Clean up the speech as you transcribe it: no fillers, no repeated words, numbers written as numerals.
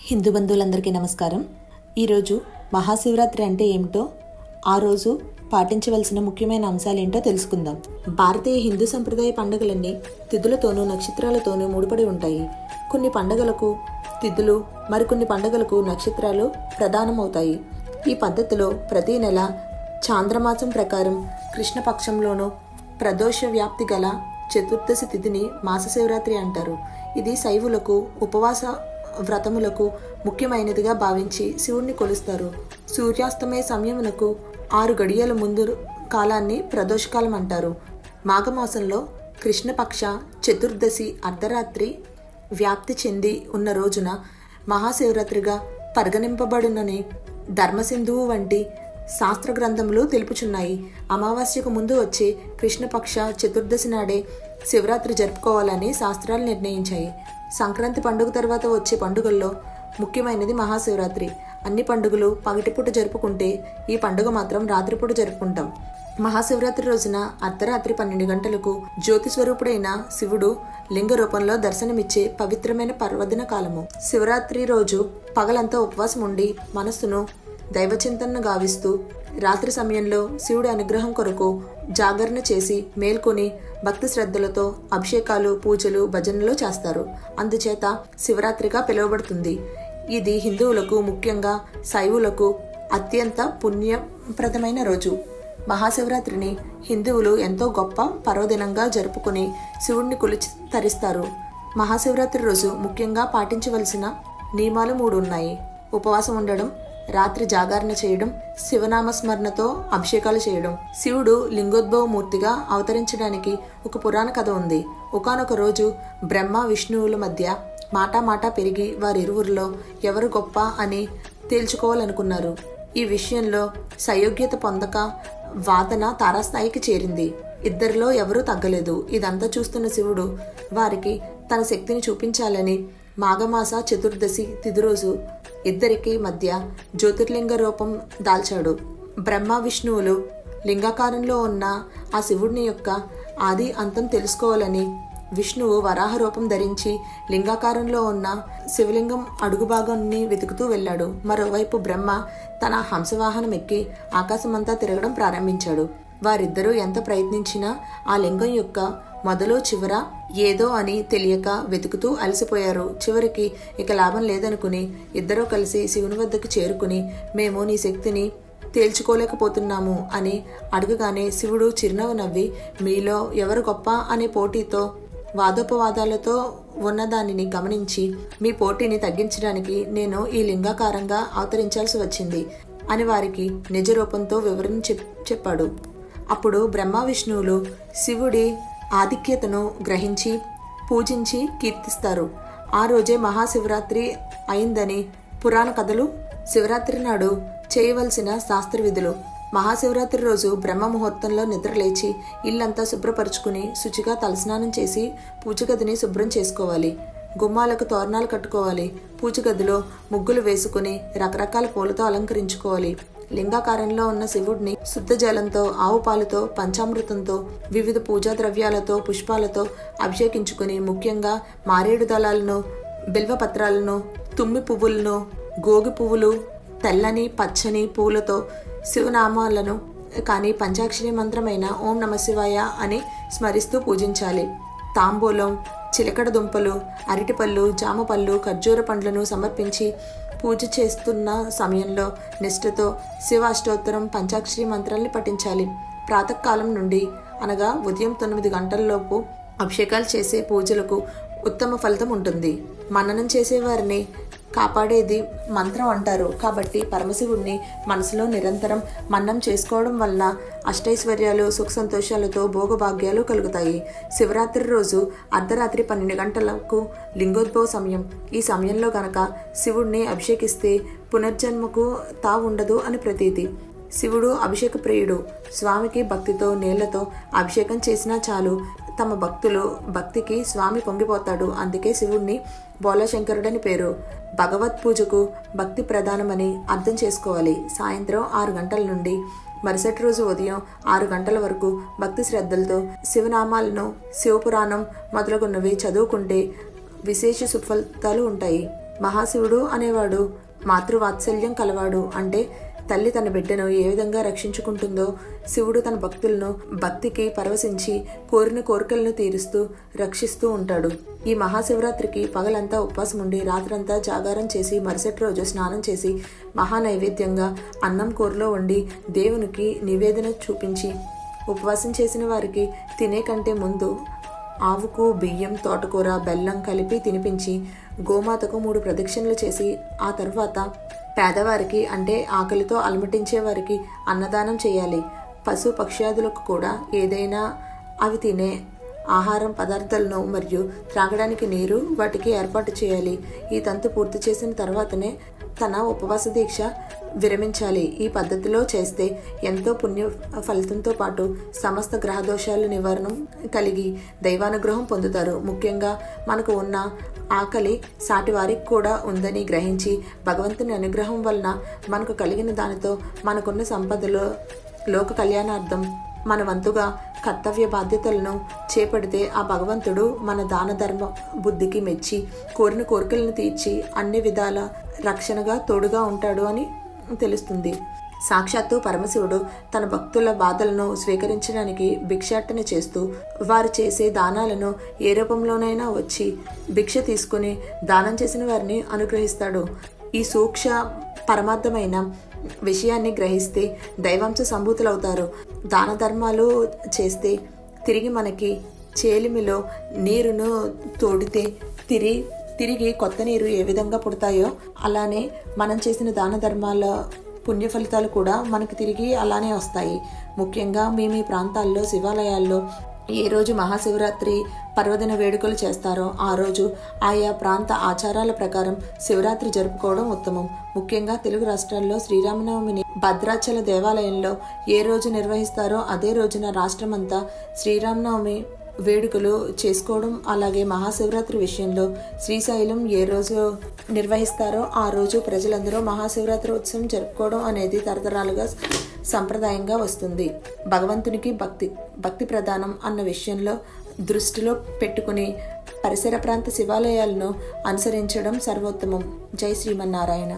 హిందూ బంధువులందరికీ నమస్కారం. ఈరోజు మహాశివరాత్రి అంటే ఏమిటో, ఆ రోజు పాటించవలసిన ముఖ్యమైన అంశాలు ఏంటో తెలుసుకుందాం. భారతీయ హిందూ సంప్రదాయ పండుగలన్నీ తిథులతోనూ నక్షత్రాలతోనూ ముడిపడి ఉంటాయి. కొన్ని పండుగలకు తిథులు, మరికొన్ని పండుగలకు నక్షత్రాలు ప్రధానమవుతాయి. ఈ పద్ధతిలో ప్రతి నెల చాంద్రమాసం ప్రకారం కృష్ణపక్షంలోనూ ప్రదోష వ్యాప్తి గల చతుర్దశి తిథిని మాసశివరాత్రి అంటారు. ఇది శైవులకు ఉపవాస వ్రతములకు ముఖ్యమైనదిగా భావించి శివుణ్ణి కొలుస్తారు. సూర్యాస్తమయ సమయమునకు 6 గడియల ముందు కాలాన్ని ప్రదోషకాలం అంటారు. మాఘమాసంలో కృష్ణపక్ష చతుర్దశి అర్ధరాత్రి వ్యాప్తి చెంది ఉన్న రోజున మహాశివరాత్రిగా పరిగణింపబడునని ధర్మసింధువు వంటి శాస్త్ర గ్రంథములు తెలుపుచున్నాయి. అమావాస్యకు ముందు వచ్చే కృష్ణపక్ష చతుర్దశి నాడే శివరాత్రి జరుపుకోవాలని శాస్త్రాలు నిర్ణయించాయి. సంక్రాంతి పండుగ తర్వాత వచ్చే పండుగల్లో ముఖ్యమైనది మహాశివరాత్రి. అన్ని పండుగలు పగటిపూట జరుపుకుంటే ఈ పండుగ మాత్రం రాత్రిపూట జరుపుకుంటాం. మహాశివరాత్రి రోజున అర్ధరాత్రి 12 గంటలకు జ్యోతి స్వరూపుడైన శివుడు లింగ రూపంలో దర్శనమిచ్చే పవిత్రమైన పర్వదిన కాలము. శివరాత్రి రోజు పగలంతా ఉపవాసం ఉండి మనస్సును దైవచింతనను గావిస్తూ రాత్రి సమయంలో శివుడి అనుగ్రహం కొరకు జాగరణ చేసి మేల్కొని భక్తి శ్రద్ధలతో అభిషేకాలు, పూజలు, భజనలు చేస్తారు. అందుచేత శివరాత్రిగా పిలువబడుతుంది. ఇది హిందువులకు, ముఖ్యంగా శైవులకు అత్యంత పుణ్యప్రదమైన రోజు. మహాశివరాత్రిని హిందువులు ఎంతో గొప్ప పర్వదినంగా జరుపుకుని శివుణ్ణి కొలిచి తరిస్తారు. మహాశివరాత్రి రోజు ముఖ్యంగా పాటించవలసిన నియమాలు 3 ఉన్నాయి. ఉపవాసం ఉండడం, రాత్రి జాగరణ చేయడం, శివనామస్మరణతో అభిషేకాలు చేయడం. శివుడు లింగోద్భవ మూర్తిగా అవతరించడానికి ఒక పురాణ కథ ఉంది. ఒకానొక రోజు బ్రహ్మ, విష్ణువుల మధ్య మాటా పెరిగి వారిరువురిలో ఎవరు గొప్ప అని తేల్చుకోవాలనుకున్నారు. ఈ విషయంలో సయోగ్యత పొందక వాదన తారాస్థాయికి చేరింది. ఇద్దరిలో ఎవరూ తగ్గలేదు. ఇదంతా చూస్తున్న శివుడు వారికి తన శక్తిని చూపించాలని మాఘమాస చతుర్దశి తిథి రోజు ఇద్దరికి మధ్య జ్యోతిర్లింగ రూపం దాల్చాడు. బ్రహ్మ, విష్ణువులు లింగాకారంలో ఉన్న ఆ శివుడిని యొక్క ఆది అంతం తెలుసుకోవాలని విష్ణువు వరాహ రూపం ధరించి లింగాకారంలో ఉన్న శివలింగం అడుగు భాగాన్ని వెతుకుతూ వెళ్ళాడు. మరోవైపు బ్రహ్మ తన హంసవాహనం ఎక్కి ఆకాశమంతా తిరగడం ప్రారంభించాడు. వారిద్దరూ ఎంత ప్రయత్నించినా ఆ లింగం యొక్క మొదలు చివర ఏదో అని తెలియక వెతుకుతూ అలసిపోయారు. చివరికి ఇక లాభం లేదనుకుని ఇద్దరూ కలిసి శివుని వద్దకు చేరుకుని, మేము నీ శక్తిని తేల్చుకోలేకపోతున్నాము అని అడగగానే శివుడు చిరునవ్వు నవ్వి, మీలో ఎవరు గొప్ప అనే పోటీతో వాదోపవాదాలతో ఉన్నదానిని గమనించి మీ పోటీని తగ్గించడానికి నేను ఈ లింగాకారంగా అవతరించాల్సి వచ్చింది అని వారికి నిజ రూపంతో వివరణ చెప్పాడు. అప్పుడు బ్రహ్మ, విష్ణువులు శివుడి ఆధిక్యతను గ్రహించి పూజించి కీర్తిస్తారు. ఆ రోజే మహాశివరాత్రి అయిందని పురాణ కథలు. శివరాత్రి నాడు చేయవలసిన శాస్త్ర విధులు. మహాశివరాత్రి రోజు బ్రహ్మ ముహూర్తంలో నిద్రలేచి ఇల్లంతా శుభ్రపరుచుకుని శుచిగా తలస్నానం చేసి పూజగదిని శుభ్రం చేసుకోవాలి. గుమ్మాలకు తోరణాలు కట్టుకోవాలి. పూజగదిలో ముగ్గులు వేసుకుని రకరకాల పూలతో అలంకరించుకోవాలి. లింగాకారంలో ఉన్న శివుడిని శుద్ధ జలంతో, ఆవు పాలతో, పంచామృతంతో, వివిధ పూజా ద్రవ్యాలతో, పుష్పాలతో అభిషేకించుకుని ముఖ్యంగా మారేడు దళాలను, బిల్వపత్రాలను, తుమ్మి పువ్వులను, గోగి పువ్వులు, తెల్లని పచ్చని పూలతో శివనామాలను కానీ పంచాక్షరి మంత్రమైన ఓం నమశివాయ అని స్మరిస్తూ పూజించాలి. తాంబూలం, చిలకడ దుంపలు, అరటిపళ్ళు, జామపళ్ళు, ఖర్జూర పండ్లను సమర్పించి పూజ చేస్తున్న సమయంలో నిష్ఠతో శివ అష్టోత్తరం, పంచాక్షరి మంత్రాల్ని పఠించాలి. ప్రాతకాలం నుండి అనగా ఉదయం 9 గంటలలోపు అభిషేకాలు చేసే పూజలకు ఉత్తమ ఫలితం ఉంటుంది. మననం చేసేవారిని కాపాడేది మంత్రం అంటారు. కాబట్టి పరమశివుడిని మనసులో నిరంతరం మన్నం చేసుకోవడం వలన అష్టైశ్వర్యాలు, సుఖ సంతోషాలతో భోగభాగ్యాలు కలుగుతాయి. శివరాత్రి రోజు అర్ధరాత్రి 12 గంటలకు లింగోద్భవ సమయం. ఈ సమయంలో గనక శివుడిని అభిషేకిస్తే పునర్జన్మకు తావుండదు అని ప్రతీతి. శివుడు అభిషేక ప్రియుడు. స్వామికి భక్తితో నీళ్లతో అభిషేకం చేసినా చాలు, తమ భక్తికి స్వామి పొంగిపోతాడు. అందుకే శివుణ్ణి బోలాశంకరుడని పేరు. భగవత్ పూజకు భక్తి ప్రధానమని అర్థం చేసుకోవాలి. సాయంత్రం 6 గంటల నుండి మరుసటి రోజు ఉదయం 6 గంటల వరకు భక్తి శ్రద్ధలతో శివనామాలను, శివపురాణం మొదలగున్నవి చదువుకుంటే విశేష సుఫలితాలు ఉంటాయి. మహాశివుడు అనేవాడు మాతృవాత్సల్యం కలవాడు. అంటే తల్లి తన బిడ్డను ఏ విధంగా రక్షించుకుంటుందో శివుడు తన భక్తులను భక్తికి పరవశించి కోరిన కోరికలను తీరుస్తూ రక్షిస్తూ ఉంటాడు. ఈ మహాశివరాత్రికి పగలంతా ఉపవాసం ఉండి రాత్రంతా జాగారం చేసి మరుసటి రోజు స్నానం చేసి మహానైవేద్యంగా అన్నం కూరలో వండి దేవునికి నివేదన చూపించి ఉపవాసం చేసిన వారికి తినే కంటే ముందు ఆవుకు బియ్యం, తోటకూర, బెల్లం కలిపి తినిపించి గోమాతకు 3 ప్రదక్షిణలు చేసి ఆ తర్వాత పేదవారికి అంటే ఆకలితో అలమటించే వారికి అన్నదానం చేయాలి. పశు పక్ష్యాదులకు కూడా ఏదైనా అవి తినే ఆహారం పదార్థాలను మరియు త్రాగడానికి నీరు వాటికి ఏర్పాటు చేయాలి. ఈ తంతు పూర్తి చేసిన తర్వాతనే తన ఉపవాస దీక్ష విరమించాలి. ఈ పద్ధతిలో చేస్తే ఎంతో పుణ్య ఫలితంతో పాటు సమస్త గ్రహదోషాల నివారణ కలిగి దైవానుగ్రహం పొందుతారు. ముఖ్యంగా మనకు ఉన్న ఆకలి సాటి వారికి కూడా ఉందని గ్రహించి భగవంతుని అనుగ్రహం వలన మనకు కలిగిన దానితో మనకున్న సంపదలో లోక కళ్యాణార్థం మన వంతుగా కర్తవ్య బాధ్యతలను చేపడితే ఆ భగవంతుడు మన దాన ధర్మ బుద్ధికి మెచ్చి కోరిన కోరికలను తీర్చి అన్ని విధాల రక్షణగా తోడుగా ఉంటాడు అని తెలుస్తుంది. సాక్షాత్తు పరమశివుడు తన భక్తుల బాధలను స్వీకరించడానికి భిక్షాటన చేస్తూ వారు చేసే దానాలను ఏ రూపంలోనైనా వచ్చి భిక్ష తీసుకుని దానం చేసిన వారిని అనుగ్రహిస్తాడు. ఈ సూక్ష్మ పరమార్థమైన విషయాన్ని గ్రహిస్తే దైవాంశ సంభూతులవుతారు. దాన ధర్మాలు చేస్తే తిరిగి మనకి చేలిమిలో నీరును తోడితే తిరిగి కొత్త నీరు ఏ విధంగా పుడతాయో అలానే మనం చేసిన దాన ధర్మాల పుణ్య ఫలితాలు కూడా మనకి తిరిగి అలానే వస్తాయి. ముఖ్యంగా మీ ప్రాంతాల్లో శివాలయాల్లో ఏ రోజు మహాశివరాత్రి పర్వదిన వేడుకలు చేస్తారో ఆ రోజు ఆయా ప్రాంత ఆచారాల ప్రకారం శివరాత్రి జరుపుకోవడం ఉత్తమం. ముఖ్యంగా తెలుగు రాష్ట్రాల్లో శ్రీరామనవమిని భద్రాచల దేవాలయంలో ఏ రోజు నిర్వహిస్తారో అదే రోజున రాష్ట్రమంతా శ్రీరామనవమి వేడుకలు చేసుకోవడం, అలాగే మహాశివరాత్రి విషయంలో శ్రీశైలం ఏ రోజు నిర్వహిస్తారో ఆ రోజు ప్రజలందరూ మహాశివరాత్రి ఉత్సవం జరుపుకోవడం అనేది తరతరాలుగా సంప్రదాయంగా వస్తుంది. భగవంతునికి భక్తి ప్రధానం అన్న విషయంలో దృష్టిలో పెట్టుకుని పరిసర ప్రాంత శివాలయాలను అనుసరించడం సర్వోత్తమం. జై శ్రీమన్నారాయణ.